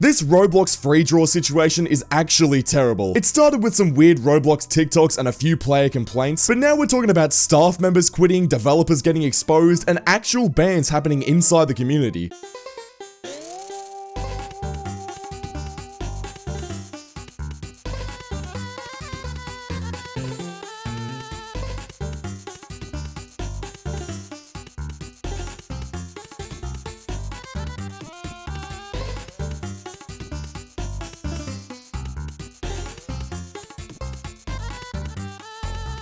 This Roblox FreeDraw situation is actually terrible. It started with some weird Roblox TikToks and a few player complaints, but now we're talking about staff members quitting, developers getting exposed, and actual bans happening inside the community.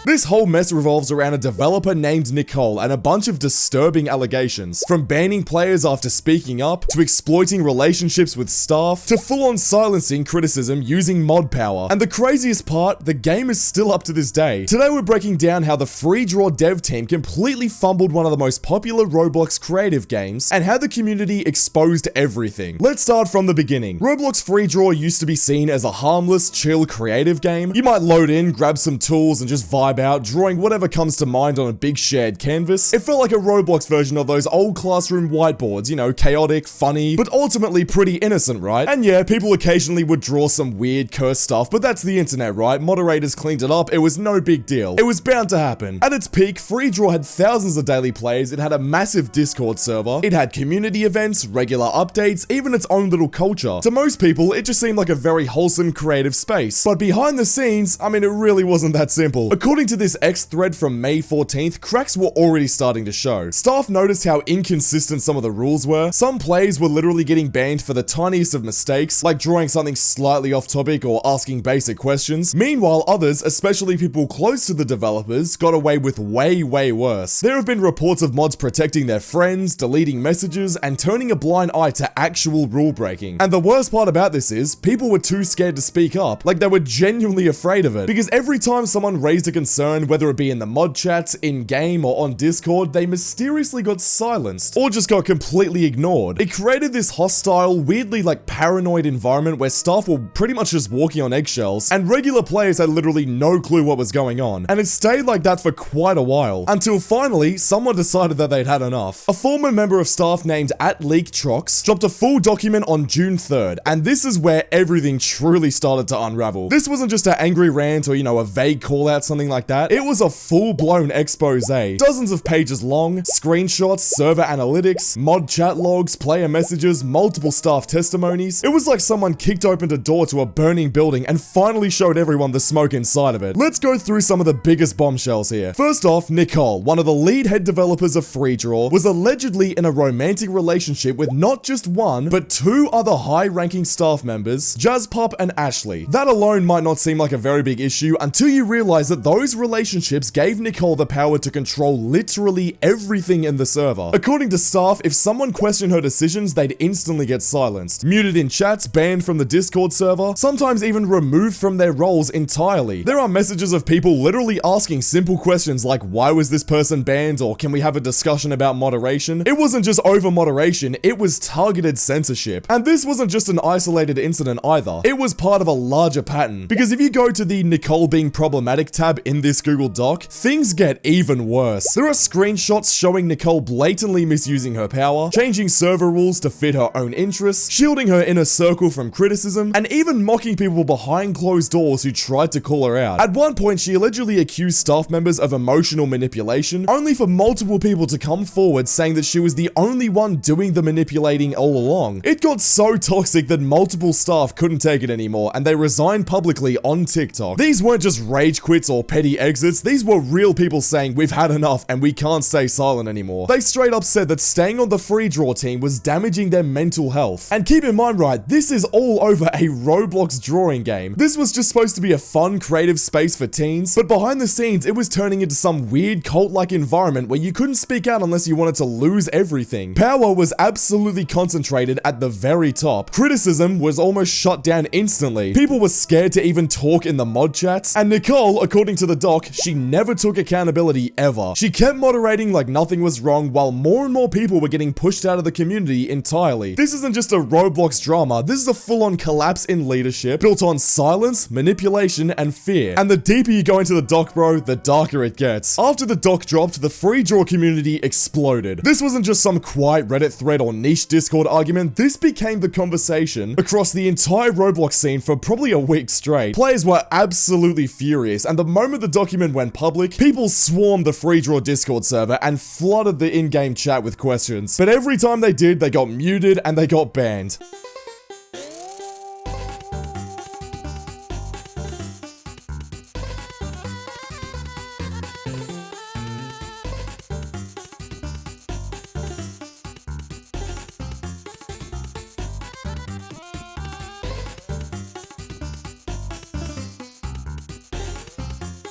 This whole mess revolves around a developer named Nicole and a bunch of disturbing allegations. From banning players after speaking up, to exploiting relationships with staff, to full-on silencing criticism using mod power. And the craziest part, the game is still up to this day. Today we're breaking down how the FreeDraw dev team completely fumbled one of the most popular Roblox creative games, and how the community exposed everything. Let's start from the beginning. Roblox FreeDraw used to be seen as a harmless, chill, creative game. You might load in, grab some tools, and just vibe out, drawing whatever comes to mind on a big shared canvas. It felt like a Roblox version of those old classroom whiteboards, you know, chaotic, funny, but ultimately pretty innocent, right? And yeah, people occasionally would draw some weird cursed stuff, but that's the internet, right? Moderators cleaned it up, it was no big deal. It was bound to happen. At its peak, FreeDraw had thousands of daily players, it had a massive Discord server, it had community events, regular updates, even its own little culture. To most people, it just seemed like a very wholesome, creative space. But behind the scenes, I mean, it really wasn't that simple. According to this X thread from May 14th, cracks were already starting to show. Staff noticed how inconsistent some of the rules were. Some players were literally getting banned for the tiniest of mistakes, like drawing something slightly off topic or asking basic questions. Meanwhile, others, especially people close to the developers, got away with way worse. There have been reports of mods protecting their friends, deleting messages, and turning a blind eye to actual rule breaking. And the worst part about this is, people were too scared to speak up, like they were genuinely afraid of it. Because every time someone raised a concern, whether it be in the mod chats, in-game, or on Discord, they mysteriously got silenced, or just got completely ignored. It created this hostile, weirdly like paranoid environment where staff were pretty much just walking on eggshells, and regular players had literally no clue what was going on. And it stayed like that for quite a while, until finally, someone decided that they'd had enough. A former member of staff named @LeakTrox dropped a full document on June 3rd, and this is where everything truly started to unravel. This wasn't just an angry rant or, you know, a vague call out, something like that. It was a full-blown expose. Dozens of pages long, screenshots, server analytics, mod chat logs, player messages, multiple staff testimonies. It was like someone kicked open a door to a burning building and finally showed everyone the smoke inside of it. Let's go through some of the biggest bombshells here. First off, Nicole, one of the lead head developers of FreeDraw, was allegedly in a romantic relationship with not just one, but two other high-ranking staff members, Jazzpup and Ashley. That alone might not seem like a very big issue until you realize that those relationships gave Nicole the power to control literally everything in the server. According to staff, if someone questioned her decisions, they'd instantly get silenced, muted in chats, banned from the Discord server, sometimes even removed from their roles entirely. There are messages of people literally asking simple questions like, why was this person banned, or can we have a discussion about moderation? It wasn't just over moderation, it was targeted censorship. And this wasn't just an isolated incident either. It was part of a larger pattern. Because if you go to the Nicole being problematic tab in this Google Doc, things get even worse. There are screenshots showing Nicole blatantly misusing her power, changing server rules to fit her own interests, shielding her inner circle from criticism, and even mocking people behind closed doors who tried to call her out. At one point, she allegedly accused staff members of emotional manipulation, only for multiple people to come forward saying that she was the only one doing the manipulating all along. It got so toxic that multiple staff couldn't take it anymore, and they resigned publicly on TikTok. These weren't just rage quits or petty exits, these were real people saying, we've had enough and we can't stay silent anymore. They straight up said that staying on the FreeDraw team was damaging their mental health. And keep in mind, right, this is all over a Roblox drawing game. This was just supposed to be a fun, creative space for teens, but behind the scenes, it was turning into some weird cult-like environment where you couldn't speak out unless you wanted to lose everything. Power was absolutely concentrated at the very top. Criticism was almost shut down instantly. People were scared to even talk in the mod chats, and Nicole, according to the doc, she never took accountability ever. She kept moderating like nothing was wrong while more and more people were getting pushed out of the community entirely. This isn't just a Roblox drama, this is a full-on collapse in leadership built on silence, manipulation, and fear. And the deeper you go into the doc, bro, the darker it gets. After the doc dropped, the FreeDraw community exploded. This wasn't just some quiet Reddit thread or niche Discord argument, this became the conversation across the entire Roblox scene for probably a week straight. Players were absolutely furious, and the moment the document went public, people swarmed the FreeDraw Discord server and flooded the in-game chat with questions. But every time they did, they got muted and they got banned.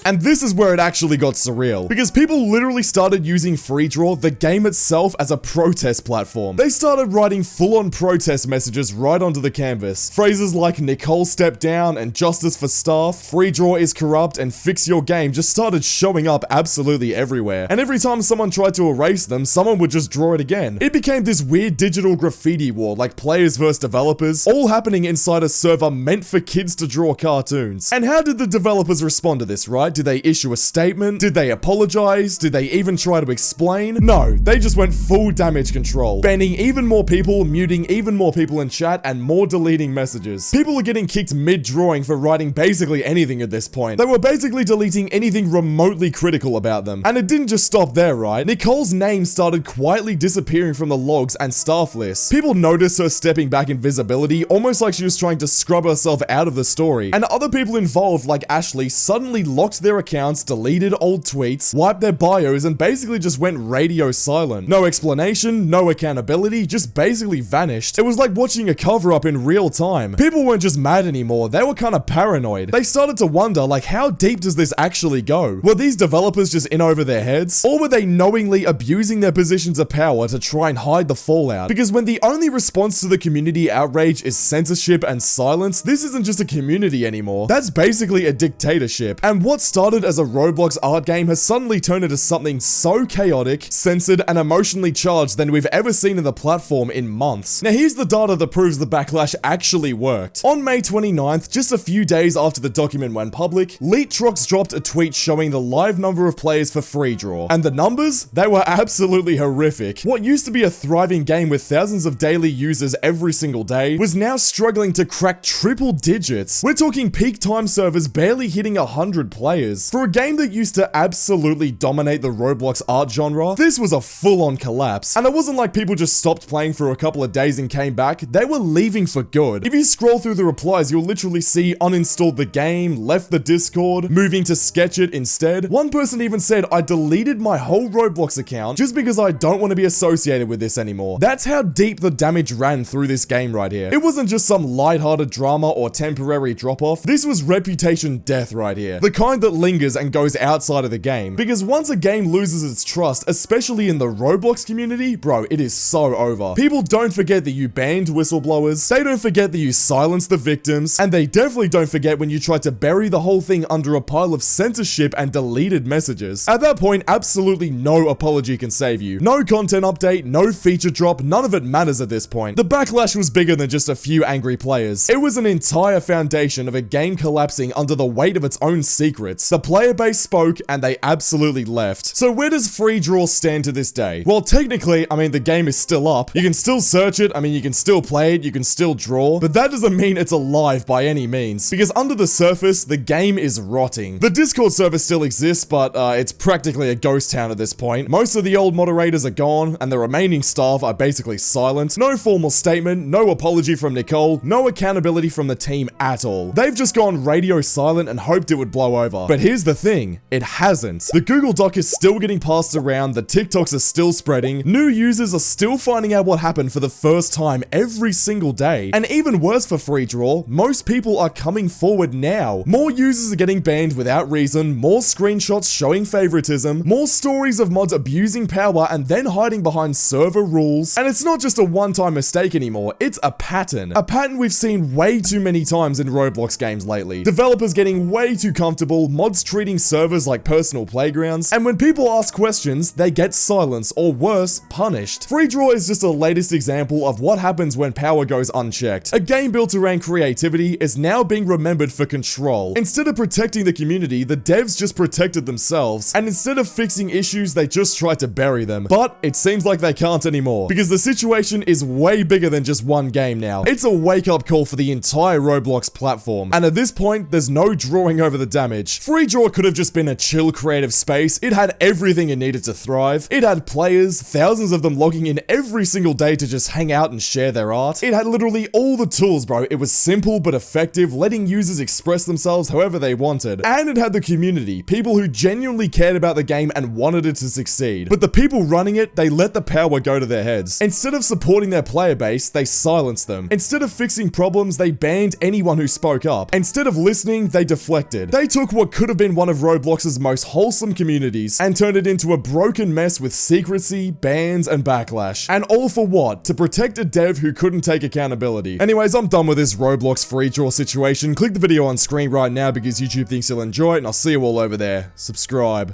And this is where it actually got surreal, because people literally started using FreeDraw, the game itself, as a protest platform. They started writing full-on protest messages right onto the canvas. Phrases like Nicole stepped down and justice for staff, FreeDraw is corrupt, and fix your game just started showing up absolutely everywhere. And every time someone tried to erase them, someone would just draw it again. It became this weird digital graffiti war, like players versus developers, all happening inside a server meant for kids to draw cartoons. And how did the developers respond to this, right? Did they issue a statement? Did they apologize? Did they even try to explain? No, they just went full damage control, banning even more people, muting even more people in chat, and more deleting messages. People are getting kicked mid-drawing for writing basically anything at this point. They were basically deleting anything remotely critical about them. And it didn't just stop there, right? Nicole's name started quietly disappearing from the logs and staff lists. People noticed her stepping back in visibility, almost like she was trying to scrub herself out of the story. And other people involved, like Ashley, suddenly locked their accounts, deleted old tweets, wiped their bios, and basically just went radio silent. No explanation, no accountability, just basically vanished. It was like watching a cover-up in real time. People weren't just mad anymore, they were kind of paranoid. They started to wonder, like, how deep does this actually go? Were these developers just in over their heads? Or were they knowingly abusing their positions of power to try and hide the fallout? Because when the only response to the community outrage is censorship and silence, this isn't just a community anymore. That's basically a dictatorship. And what started as a Roblox art game has suddenly turned into something so chaotic, censored, and emotionally charged than we've ever seen in the platform in months. Now here's the data that proves the backlash actually worked. On May 29th, just a few days after the document went public, Leetrox dropped a tweet showing the live number of players for FreeDraw. And the numbers? They were absolutely horrific. What used to be a thriving game with thousands of daily users every single day was now struggling to crack triple digits. We're talking peak time servers barely hitting 100 players. For a game that used to absolutely dominate the Roblox art genre, this was a full-on collapse. And it wasn't like people just stopped playing for a couple of days and came back, they were leaving for good. If you scroll through the replies, you'll literally see uninstalled the game, left the Discord, moving to Sketch It instead. One person even said, I deleted my whole Roblox account just because I don't want to be associated with this anymore. That's how deep the damage ran through this game right here. It wasn't just some lighthearted drama or temporary drop-off, this was reputation death right here. The kind that lingers and goes outside of the game. Because once a game loses its trust, especially in the Roblox community, bro, it is so over. People don't forget that you banned whistleblowers, they don't forget that you silenced the victims, and they definitely don't forget when you tried to bury the whole thing under a pile of censorship and deleted messages. At that point, absolutely no apology can save you. No content update, no feature drop, none of it matters at this point. The backlash was bigger than just a few angry players. It was an entire foundation of a game collapsing under the weight of its own secrets. The player base spoke, and they absolutely left. So where does FreeDraw stand to this day? Well, technically, I mean, the game is still up. You can still search it, I mean, you can still play it, you can still draw, but that doesn't mean it's alive by any means. Because under the surface, the game is rotting. The Discord server still exists, but it's practically a ghost town at this point. Most of the old moderators are gone, and the remaining staff are basically silent. No formal statement, no apology from Nicole, no accountability from the team at all. They've just gone radio silent and hoped it would blow over. But here's the thing, it hasn't. The Google Doc is still getting passed around, the TikToks are still spreading, new users are still finding out what happened for the first time every single day. And even worse for FreeDraw, most people are coming forward now. More users are getting banned without reason, more screenshots showing favoritism, more stories of mods abusing power and then hiding behind server rules. And it's not just a one-time mistake anymore, it's a pattern. A pattern we've seen way too many times in Roblox games lately. Developers getting way too comfortable, mods treating servers like personal playgrounds, and when people ask questions, they get silenced or worse, punished. FreeDraw is just the latest example of what happens when power goes unchecked. A game built around creativity is now being remembered for control. Instead of protecting the community, the devs just protected themselves, and instead of fixing issues, they just tried to bury them. But it seems like they can't anymore, because the situation is way bigger than just one game now. It's a wake-up call for the entire Roblox platform, and at this point, there's no drawing over the damage. FreeDraw could have just been a chill creative space. It had everything it needed to thrive. It had players, thousands of them logging in every single day to just hang out and share their art. It had literally all the tools, bro. It was simple but effective, letting users express themselves however they wanted. And it had the community, people who genuinely cared about the game and wanted it to succeed. But the people running it, they let the power go to their heads. Instead of supporting their player base, they silenced them. Instead of fixing problems, they banned anyone who spoke up. Instead of listening, they deflected. They took what could have been one of Roblox's most wholesome communities and turned it into a broken mess with secrecy, bans, and backlash. And all for what? To protect a dev who couldn't take accountability. Anyways, I'm done with this Roblox FreeDraw situation. Click the video on screen right now because YouTube thinks you'll enjoy it, and I'll see you all over there. Subscribe.